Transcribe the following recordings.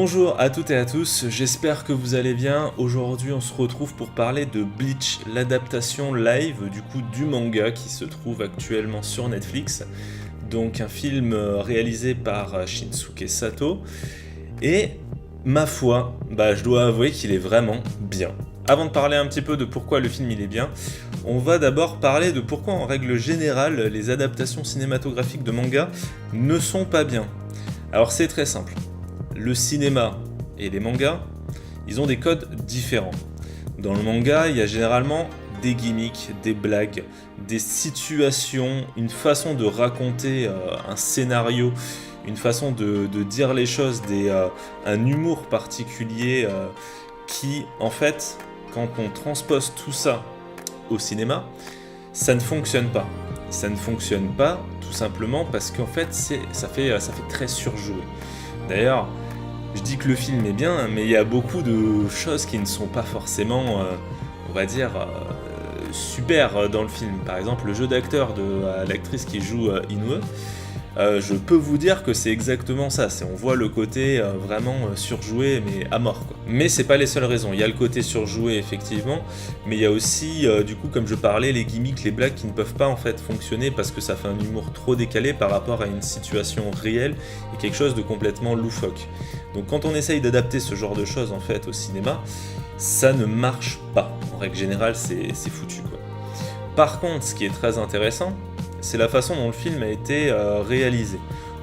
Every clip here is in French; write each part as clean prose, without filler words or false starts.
Bonjour à toutes et à tous, j'espère que vous allez bien. Aujourd'hui on se retrouve pour parler de Bleach, l'adaptation live du manga qui se trouve actuellement sur Netflix. Donc un film réalisé par Shinsuke Sato. Et ma foi, je dois avouer qu'il est vraiment bien. Avant de parler un petit peu de pourquoi le film il est bien, on va d'abord parler de pourquoi en règle générale les adaptations cinématographiques de manga ne sont pas bien. Alors c'est très simple. Le cinéma et les mangas, ils ont des codes différents. Dans le manga, il y a généralement des gimmicks, des blagues, des situations, une façon de raconter un scénario, une façon de dire les choses, un humour particulier qui, en fait, quand on transpose tout ça au cinéma, ça ne fonctionne pas. Ça ne fonctionne pas tout simplement parce qu'en fait, ça fait très surjoué. D'ailleurs, je dis que le film est bien, mais il y a beaucoup de choses qui ne sont pas forcément, on va dire, super dans le film. Par exemple, le jeu d'acteur de l'actrice qui joue Inoue, je peux vous dire que c'est exactement ça. On voit le côté vraiment surjoué, mais à mort, quoi. Mais c'est pas les seules raisons. Il y a le côté surjoué, effectivement, mais il y a aussi, comme je parlais, les gimmicks, les blagues qui ne peuvent pas en fait fonctionner parce que ça fait un humour trop décalé par rapport à une situation réelle et quelque chose de complètement loufoque. Donc quand on essaye d'adapter ce genre de choses en fait au cinéma, ça ne marche pas. En règle générale, c'est foutu, quoi. Par contre, ce qui est très intéressant, c'est la façon dont le film a été réalisé.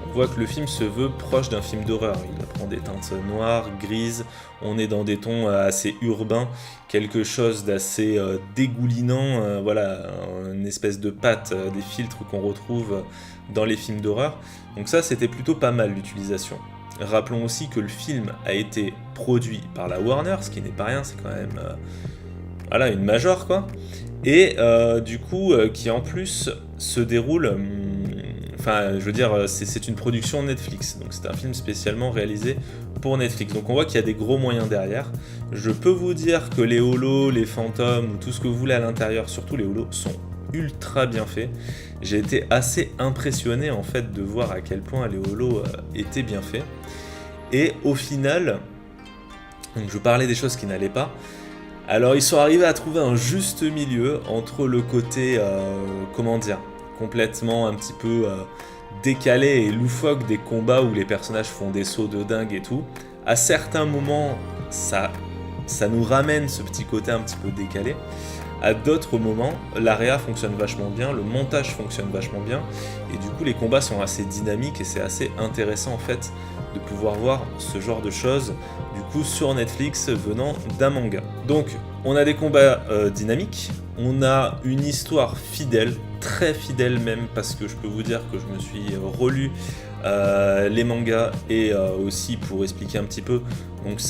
On voit que le film se veut proche d'un film d'horreur. Il prend des teintes noires, grises, on est dans des tons assez urbains, quelque chose d'assez dégoulinant, une espèce de patte, des filtres qu'on retrouve dans les films d'horreur. Donc ça, c'était plutôt pas mal l'utilisation. Rappelons aussi que le film a été produit par la Warner, ce qui n'est pas rien, c'est quand même une major, quoi. Et qui en plus se déroule, c'est une production Netflix, donc c'est un film spécialement réalisé pour Netflix. Donc on voit qu'il y a des gros moyens derrière. Je peux vous dire que les holos, les fantômes, ou tout ce que vous voulez à l'intérieur, surtout les holos, sont ultra bien faits. J'ai été assez impressionné en fait de voir à quel point les holos étaient bien faits. Et au final, donc je parlais des choses qui n'allaient pas. Alors ils sont arrivés à trouver un juste milieu entre le côté, complètement un petit peu décalé et loufoque des combats où les personnages font des sauts de dingue et tout. À certains moments, ça nous ramène ce petit côté un petit peu décalé. À d'autres moments, l'AREA fonctionne vachement bien, le montage fonctionne vachement bien, et du coup les combats sont assez dynamiques et c'est assez intéressant en fait de pouvoir voir ce genre de choses sur Netflix venant d'un manga. Donc on a des combats dynamiques, on a une histoire fidèle, très fidèle même, parce que je peux vous dire que je me suis relu les mangas et aussi pour expliquer un petit peu. Donc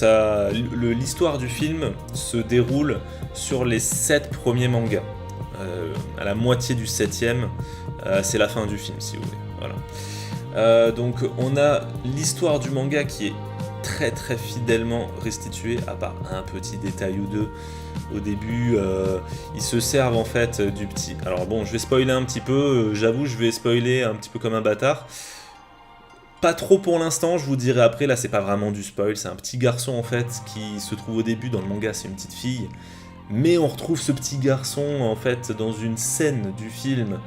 l'histoire du film se déroule sur les 7 premiers mangas. À la moitié du 7ème, c'est la fin du film si vous voulez. Voilà. Donc on a l'histoire du manga qui est très très fidèlement restituée, à part un petit détail ou deux. Au début, ils se servent en fait du petit... Alors bon, je vais spoiler un petit peu, j'avoue, je vais spoiler un petit peu comme un bâtard. Pas trop pour l'instant, je vous dirai après, là c'est pas vraiment du spoil, c'est un petit garçon en fait qui se trouve au début, dans le manga c'est une petite fille, mais on retrouve ce petit garçon en fait dans une scène du film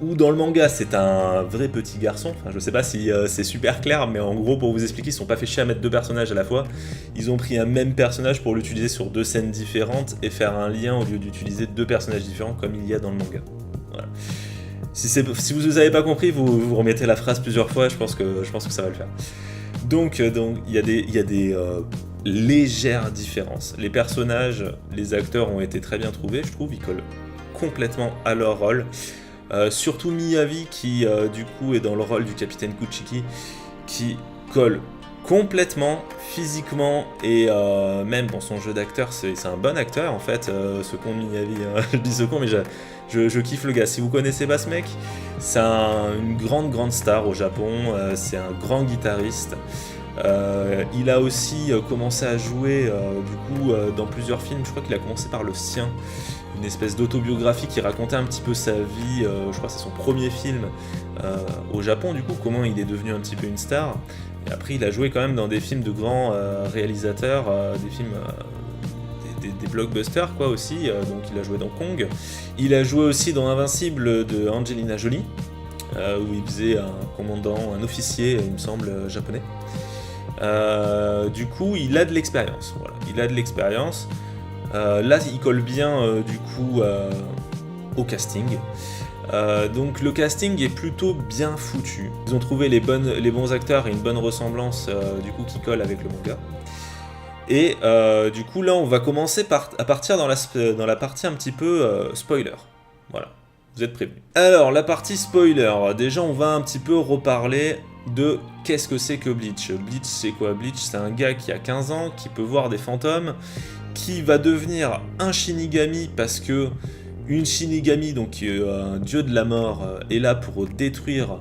où dans le manga c'est un vrai petit garçon. Enfin, je sais pas si c'est super clair, mais en gros pour vous expliquer, ils se sont pas fait chier à mettre 2 personnages à la fois, ils ont pris un même personnage pour l'utiliser sur 2 scènes différentes et faire un lien au lieu d'utiliser 2 personnages différents comme il y a dans le manga. Voilà. Si vous n'avez pas compris, vous remettez la phrase plusieurs fois, je pense que ça va le faire. Donc il y a des légères différences. Les personnages, les acteurs ont été très bien trouvés, je trouve, ils collent complètement à leur rôle. Surtout Miyavi qui est dans le rôle du capitaine Kuchiki, qui colle complètement physiquement et même dans son jeu d'acteur, c'est un bon acteur en fait, ce con Miyavi, je dis ce con mais je kiffe le gars. Si vous connaissez pas ce mec, c'est une grande star au Japon, c'est un grand guitariste. Il a aussi commencé à jouer dans plusieurs films. Je crois qu'il a commencé par Le Sien, une espèce d'autobiographie qui racontait un petit peu sa vie. Je crois que c'est son premier film au Japon, comment il est devenu un petit peu une star. Et après, il a joué quand même dans des films de grands réalisateurs, des films... Des blockbusters quoi aussi, donc il a joué dans Kong. Il a joué aussi dans Invincible de Angelina Jolie, où il faisait un commandant, un officier, il me semble, japonais. Du coup, il a de l'expérience. Voilà. Il a de l'expérience. Là, il colle bien du coup au casting. Donc le casting est plutôt bien foutu. Ils ont trouvé les bons acteurs et une bonne ressemblance du coup qui colle avec le manga. Et du coup là on va commencer à partir dans la partie un petit peu spoiler. Voilà, vous êtes prévenus. Alors la partie spoiler, déjà on va un petit peu reparler de qu'est-ce que c'est que Bleach. Bleach c'est quoi? Bleach c'est un gars qui a 15 ans, qui peut voir des fantômes, qui va devenir un Shinigami parce que une Shinigami, donc un dieu de la mort, est là pour détruire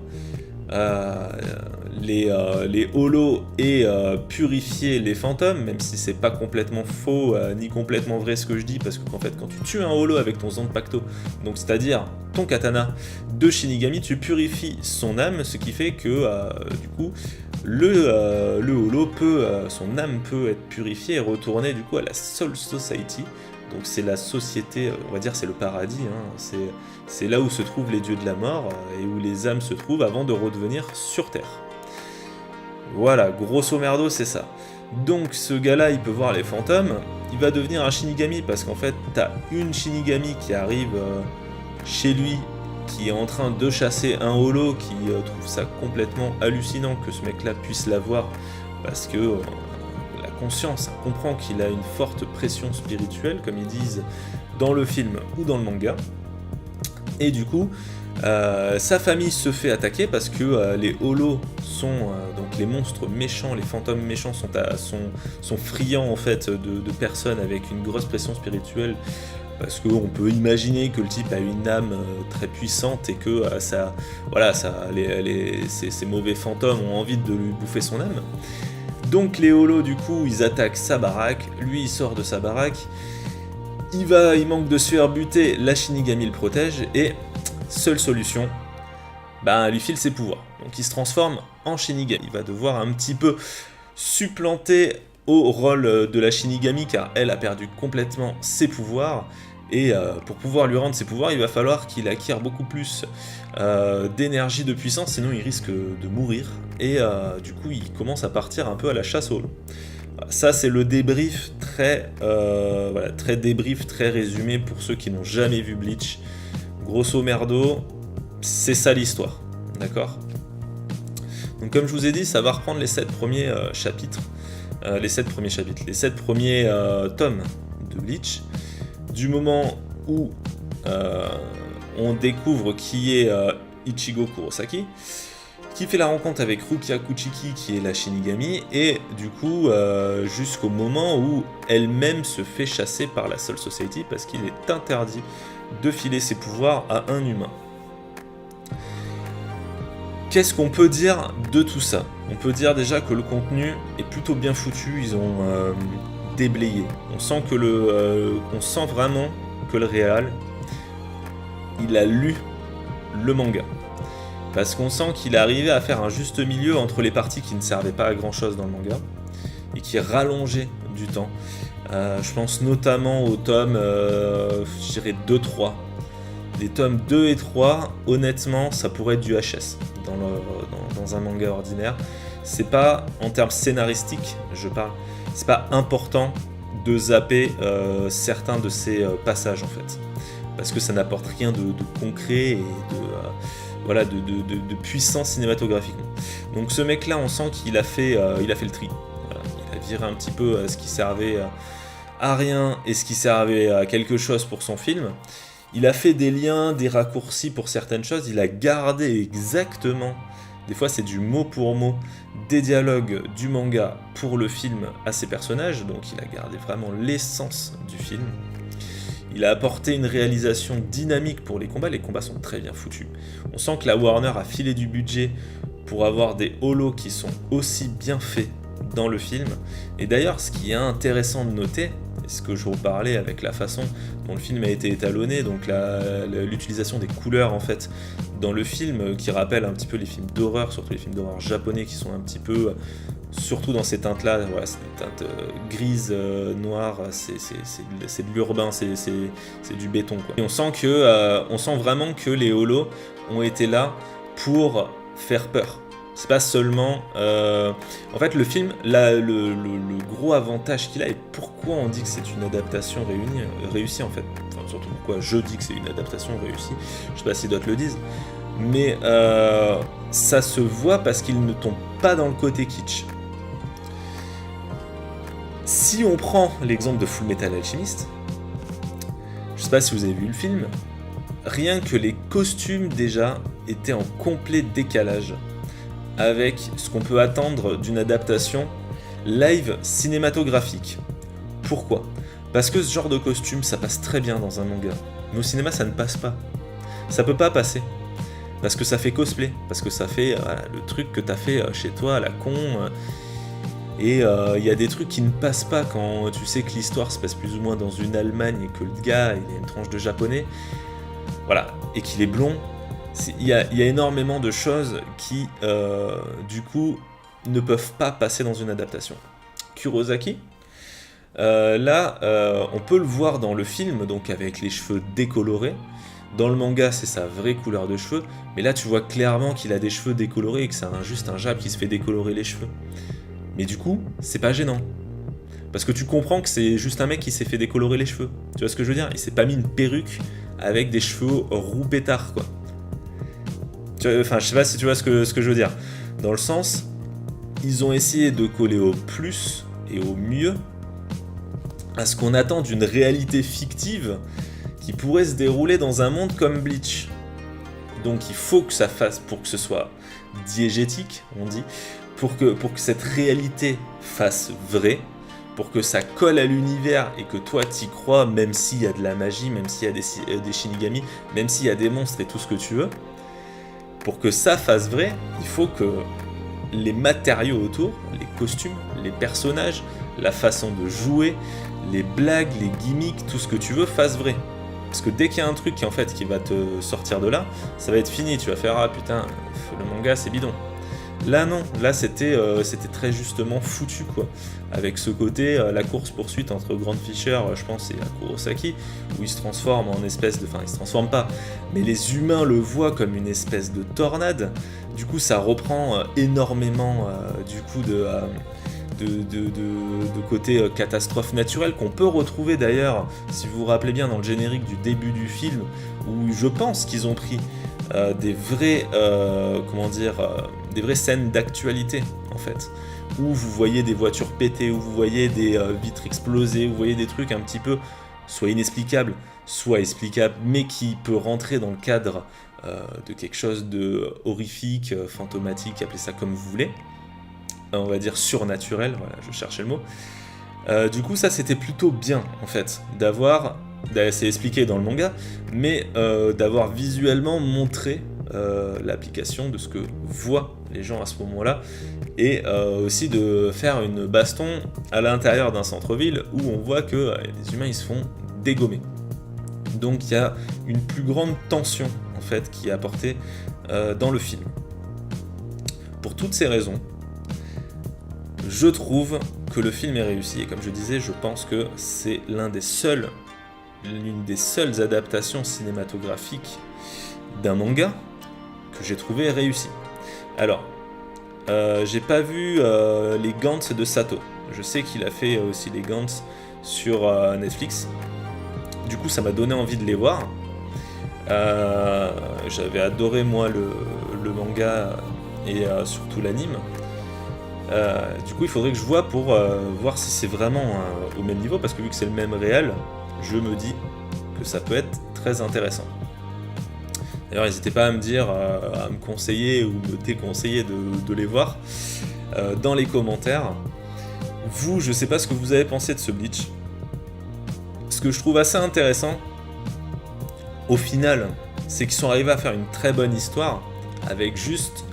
les holos et purifier les fantômes, même si c'est pas complètement faux ni complètement vrai ce que je dis, parce que en fait quand tu tues un holo avec ton Zanpakuto, donc c'est-à-dire ton katana de Shinigami, tu purifies son âme, ce qui fait que du coup le holo peut, son âme peut être purifiée et retourner du coup à la Soul Society. Donc c'est la société, on va dire c'est le paradis, hein. C'est là où se trouvent les dieux de la mort et où les âmes se trouvent avant de redevenir sur Terre. Voilà, grosso merdo c'est ça. Donc ce gars-là il peut voir les fantômes, il va devenir un Shinigami parce qu'en fait t'as une Shinigami qui arrive chez lui, qui est en train de chasser un holo, qui trouve ça complètement hallucinant que ce mec-là puisse la voir parce que... conscience, comprend qu'il a une forte pression spirituelle, comme ils disent dans le film ou dans le manga. Et du coup, sa famille se fait attaquer parce que les holos sont, donc les monstres méchants, les fantômes méchants sont friands en fait de personnes avec une grosse pression spirituelle. Parce qu'on peut imaginer que le type a une âme très puissante et que ces mauvais fantômes ont envie de lui bouffer son âme. Donc les holos du coup ils attaquent sa baraque, lui il sort de sa baraque, il manque de se faire buter, la Shinigami le protège et seule solution, elle lui file ses pouvoirs. Donc il se transforme en Shinigami, il va devoir un petit peu supplanter au rôle de la Shinigami car elle a perdu complètement ses pouvoirs. Et pour pouvoir lui rendre ses pouvoirs, il va falloir qu'il acquiert beaucoup plus d'énergie, de puissance, sinon il risque de mourir. Et du coup, il commence à partir un peu à la chasse au holo. Ça, c'est le débrief très débrief, très résumé pour ceux qui n'ont jamais vu Bleach. Grosso merdo, c'est ça l'histoire, d'accord? Donc comme je vous ai dit, ça va reprendre les 7 premiers chapitres, les 7 premiers tomes de Bleach. Du moment où on découvre qui est Ichigo Kurosaki, qui fait la rencontre avec Rukia Kuchiki, qui est la Shinigami, et du coup jusqu'au moment où elle-même se fait chasser par la Soul Society parce qu'il est interdit de filer ses pouvoirs à un humain. Qu'est-ce qu'on peut dire de tout ça? On peut dire déjà que le contenu est plutôt bien foutu, ils ont déblayé. On sent vraiment que le réal, il a lu le manga. Parce qu'on sent qu'il est arrivé à faire un juste milieu entre les parties qui ne servaient pas à grand chose dans le manga et qui rallongeaient du temps. Je pense notamment aux tomes, je dirais 2-3. Les tomes 2 et 3, honnêtement, ça pourrait être du HS dans un manga ordinaire. C'est pas, en termes scénaristiques, je parle, c'est pas important de zapper certains de ces passages en fait. Parce que ça n'apporte rien de concret et de puissant cinématographiquement. Donc ce mec là, on sent qu'il a fait le tri. Voilà. Il a viré un petit peu ce qui servait à rien et ce qui servait à quelque chose pour son film. Il a fait des liens, des raccourcis pour certaines choses, il a gardé exactement, des fois c'est du mot pour mot, des dialogues du manga pour le film à ses personnages, donc il a gardé vraiment l'essence du film. Il a apporté une réalisation dynamique pour les combats sont très bien foutus. On sent que la Warner a filé du budget pour avoir des holos qui sont aussi bien faits dans le film. Et d'ailleurs, ce qui est intéressant de noter, et ce que je vous parlais avec la façon dont le film a été étalonné, donc l'utilisation des couleurs en fait dans le film, qui rappelle un petit peu les films d'horreur, surtout les films d'horreur japonais qui sont un petit peu, surtout dans ces teintes-là, voilà, c'est des teintes grises, noires, c'est de l'urbain, c'est du béton, quoi. Et on sent vraiment que les holos ont été là pour faire peur. C'est pas seulement... En fait, le film, le gros avantage qu'il a, et pourquoi on dit que c'est une adaptation réussie, en fait. Enfin, surtout pourquoi je dis que c'est une adaptation réussie. Je sais pas si d'autres le disent. Mais ça se voit parce qu'il ne tombe pas dans le côté kitsch. Si on prend l'exemple de Fullmetal Alchemist, je sais pas si vous avez vu le film, rien que les costumes déjà étaient en complet décalage avec ce qu'on peut attendre d'une adaptation live cinématographique. Pourquoi ? Parce que ce genre de costume, ça passe très bien dans un manga. Mais au cinéma, ça ne passe pas. Ça peut pas passer. Parce que ça fait cosplay. Parce que ça fait le truc que t'as fait chez toi à la con. Et il y a des trucs qui ne passent pas quand tu sais que l'histoire se passe plus ou moins dans une Allemagne et que le gars, il a une tranche de japonais. Voilà. Et qu'il est blond. Il y a énormément de choses qui, du coup, ne peuvent pas passer dans une adaptation. Kurosaki, on peut le voir dans le film, donc avec les cheveux décolorés. Dans le manga, c'est sa vraie couleur de cheveux, mais là, tu vois clairement qu'il a des cheveux décolorés et que c'est juste un Jap qui se fait décolorer les cheveux. Mais du coup, c'est pas gênant. Parce que tu comprends que c'est juste un mec qui s'est fait décolorer les cheveux. Tu vois ce que je veux dire ? Il s'est pas mis une perruque avec des cheveux roux pétards, quoi. Enfin, je sais pas si tu vois ce que je veux dire. Dans le sens, ils ont essayé de coller au plus et au mieux à ce qu'on attend d'une réalité fictive qui pourrait se dérouler dans un monde comme Bleach. Donc il faut que ça fasse, pour que ce soit diégétique, on dit, pour que cette réalité fasse vrai, pour que ça colle à l'univers et que toi t'y crois, même s'il y a de la magie, même s'il y a des Shinigami, même s'il y a des monstres et tout ce que tu veux. Pour que ça fasse vrai, il faut que les matériaux autour, les costumes, les personnages, la façon de jouer, les blagues, les gimmicks, tout ce que tu veux fasse vrai. Parce que dès qu'il y a un truc qui va te sortir de là, ça va être fini, tu vas faire « Ah putain, le manga c'est bidon ». Là non, là c'était très justement foutu quoi, avec ce côté, la course-poursuite entre Grand Fisher, je pense, et Kurosaki, où il se transforme en espèce de... Enfin, il se transforme pas, mais les humains le voient comme une espèce de tornade, du coup ça reprend énormément du coup de côté catastrophe naturelle qu'on peut retrouver d'ailleurs, si vous vous rappelez bien, dans le générique du début du film, où je pense qu'ils ont pris des vraies scènes d'actualité en fait, où vous voyez des voitures pétées, où vous voyez des vitres explosées, où vous voyez des trucs un petit peu soit inexplicables, soit explicables, mais qui peut rentrer dans le cadre de quelque chose de horrifique, fantomatique, appelez ça comme vous voulez, on va dire surnaturel, voilà, je cherchais le mot. Du coup, ça c'était plutôt bien en fait, c'est expliqué dans le manga, mais d'avoir visuellement montré l'application de ce que voient les gens à ce moment-là, et aussi de faire une baston à l'intérieur d'un centre-ville où on voit que les humains ils se font dégommer. Donc il y a une plus grande tension en fait qui est apportée dans le film. Pour toutes ces raisons, je trouve que le film est réussi, et comme je disais, je pense que c'est l'une des seules adaptations cinématographiques d'un manga que j'ai trouvé réussi. Alors, j'ai pas vu les Gantz de Sato. Je sais qu'il a fait aussi les Gantz sur Netflix. Du coup, ça m'a donné envie de les voir. J'avais adoré moi le manga et surtout l'anime. Du coup, il faudrait que je vois pour voir si c'est vraiment au même niveau, parce que vu que c'est le même réel, je me dis que ça peut être très intéressant. D'ailleurs, n'hésitez pas à me dire, à me conseiller ou me déconseiller de les voir dans les commentaires. Vous, je sais pas ce que vous avez pensé de ce Bleach. Ce que je trouve assez intéressant, au final, c'est qu'ils sont arrivés à faire une très bonne histoire avec juste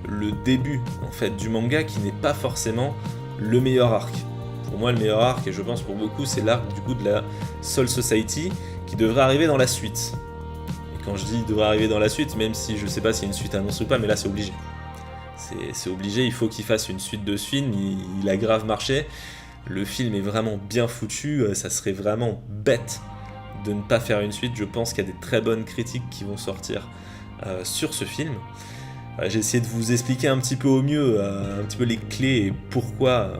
le début en fait du manga qui n'est pas forcément le meilleur arc. Pour moi, le meilleur arc, et je pense pour beaucoup, c'est l'arc du coup de la Soul Society, qui devrait arriver dans la suite. Et quand je dis devrait arriver dans la suite, même si je sais pas s'il y a une suite annoncée ou pas, mais là c'est obligé. C'est obligé, il faut qu'il fasse une suite de ce film, il a grave marché. Le film est vraiment bien foutu, ça serait vraiment bête de ne pas faire une suite. Je pense qu'il y a des très bonnes critiques qui vont sortir sur ce film. J'ai essayé de vous expliquer un petit peu au mieux, un petit peu les clés et pourquoi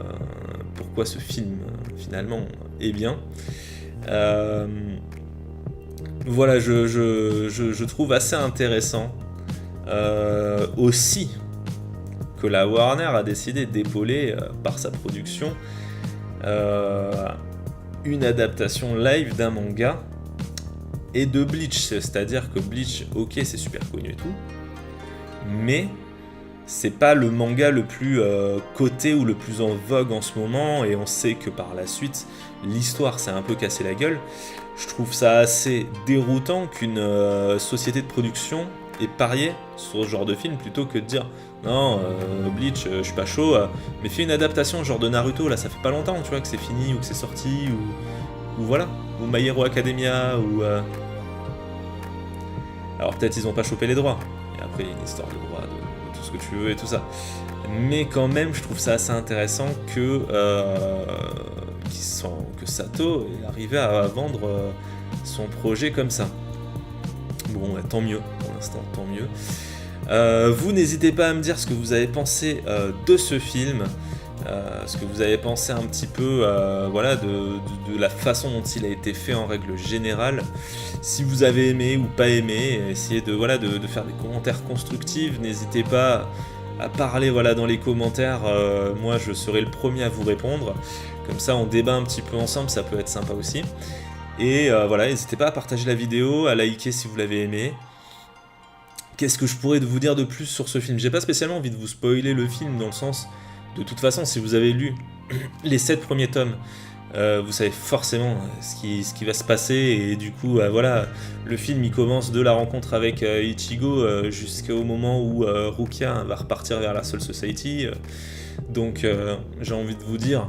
ce film finalement est bien. Voilà, je trouve assez intéressant aussi que la Warner a décidé d'épauler par sa production une adaptation live d'un manga et de Bleach, c'est-à-dire que Bleach, ok, c'est super connu et tout, mais c'est pas le manga le plus coté ou le plus en vogue en ce moment, et on sait que par la suite, l'histoire s'est un peu cassé la gueule. Je trouve ça assez déroutant qu'une société de production ait parié sur ce genre de film plutôt que de dire non, Bleach, je suis pas chaud, mais fais une adaptation genre de Naruto, là ça fait pas longtemps, tu vois, que c'est fini ou que c'est sorti, ou voilà, ou My Hero Academia, ou alors peut-être ils ont pas chopé les droits, et après il y a une histoire de droit, de tout ce que tu veux et tout ça, mais quand même je trouve ça assez intéressant que Sato est arrivé à vendre son projet comme ça. Bon, tant mieux, pour l'instant, tant mieux. Vous n'hésitez pas à me dire ce que vous avez pensé de ce film, ce que vous avez pensé un petit peu voilà, de la façon dont il a été fait en règle générale. Si vous avez aimé ou pas aimé, essayez de faire des commentaires constructifs, n'hésitez pas à parler voilà, dans les commentaires, moi je serai le premier à vous répondre, comme ça on débat un petit peu ensemble, ça peut être sympa aussi. Et voilà, n'hésitez pas à partager la vidéo, à liker si vous l'avez aimé. Qu'est-ce que je pourrais vous dire de plus sur ce film ? J'ai pas spécialement envie de vous spoiler le film, dans le sens, de toute façon, si vous avez lu les 7 premiers tomes, vous savez forcément ce qui va se passer, et du coup, voilà, le film il commence de la rencontre avec Ichigo jusqu'au moment où Rukia va repartir vers la Soul Society. Donc, j'ai envie de vous dire,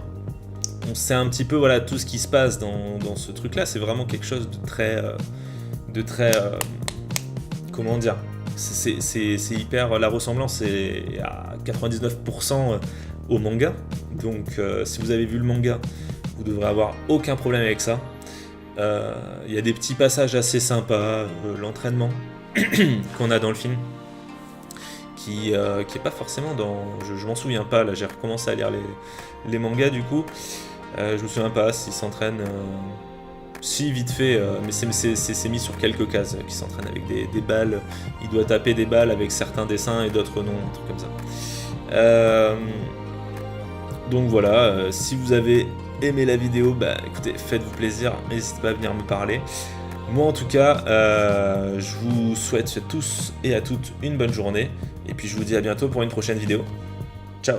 on sait un petit peu voilà, tout ce qui se passe dans ce truc-là. C'est vraiment quelque chose de très comment dire, c'est hyper, la ressemblance est à 99% au manga. Donc, si vous avez vu le manga, vous devrez avoir aucun problème avec ça. Il y a des petits passages assez sympas, l'entraînement qu'on a dans le film, qui est pas forcément dans... Je m'en souviens pas, là j'ai recommencé à lire les mangas du coup. Je me souviens pas s'il s'entraîne... Si, vite fait, mais c'est mis sur quelques cases, qui s'entraîne avec des balles. Il doit taper des balles avec certains dessins et d'autres non, un truc comme ça. Donc voilà, si vous avez aimé la vidéo, bah écoutez, faites-vous plaisir, n'hésitez pas à venir me parler. Moi en tout cas, je vous souhaite à tous et à toutes une bonne journée, et puis je vous dis à bientôt pour une prochaine vidéo. Ciao.